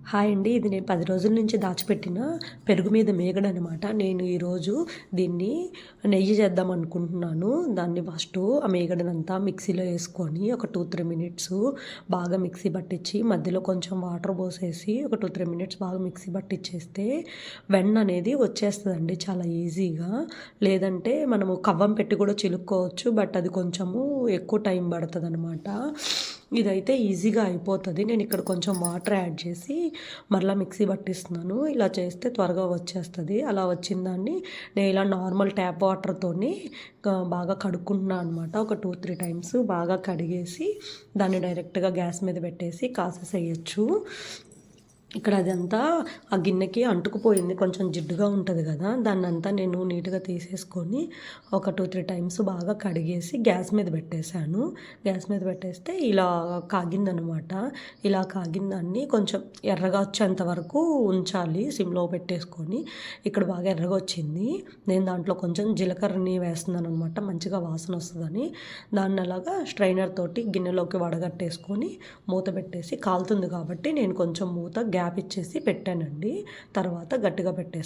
Hi అండి. ఇది నేను 10 రోజుల నుంచి దాచిపెట్టిన పెరుగు మీద మీగడనమాట. నేను ఈరోజు దీన్ని నెయ్యి చేద్దాం అనుకుంటున్నాను. దాన్ని ఫస్టు ఆ మీగడనంతా మిక్సీలో యేసుకొని ఒక 2, 3 మినిట్స్ బాగా మిక్సీ పట్టించి మధ్యలో కొంచెం వాటర్ పోసేసి ఒక 2, 3 మినిట్స్ బాగా మిక్సీ పట్టిచ్చేస్తే వెన్న అనేది వచ్చేస్తదండి చాలా ఈజీగా. లేదంటే మనము కవ్వం పెట్టి కూడా చిలుక్కోవచ్చు. బట్ అది కొంచెము ఎక్కువ టైం పడతదనమాట. ఇదైతే ఈజీగా అయిపోతది. నేను ఇక్కడ కొంచెం వాటర్ యాడ్ చేసి మరలా మిక్సీ పట్టిస్తున్నాను. ఇలా చేస్తే త్వరగా వచ్చేస్తది. అలా వచ్చిన దాన్ని నేను ఇలా నార్మల్ ట్యాప్ వాటర్‌తోని బాగా కడుక్కుంటున్నా అనమాట. ఒక 2, 3 టైమ్స్ బాగా కడిగేసి దాన్ని డైరెక్ట్‌గా గ్యాస్ మీద పెట్టేసి కాసేసేయొచ్చు. ఇక్కడ అదంతా ఆ గిన్నెకి అంటుకుపోయింది. కొంచెం జిడ్డుగా ఉంటది కదా! దాన్నంతా నేను నీట్‌గా తీసేసుకొని ఒక 2, 3 టైమ్స్ బాగా కడిగేసి గ్యాస్ మీద పెట్టేశాను. గ్యాస్ మీద పెట్టేస్తే ఇలా కాగిందనమాట. ఇలా కాగిన దాన్ని కొంచెం ఎర్రగా వచ్చేంత వరకు ఉంచాలి సిమ్‌లో పెట్టేసుకొని. ఇక్కడ బాగా ఎర్రగా వచ్చింది. నేను దాంట్లో కొంచెం జీలకర్రని వేస్తున్నాననమాట మంచిగా వాసన వస్తదని. దాన్ని అలాగా స్ట్రైనర్ తోటి గిన్నెలోకి వడగట్టేసుకొని మూత పెట్టేసి కాలుతుంది కాబట్టి నేను కొంచెం మూత గ్యాప్ ఇచ్చేసి పెట్టానండి. తర్వాత గట్టిగా పెట్టేసుకున్నాను.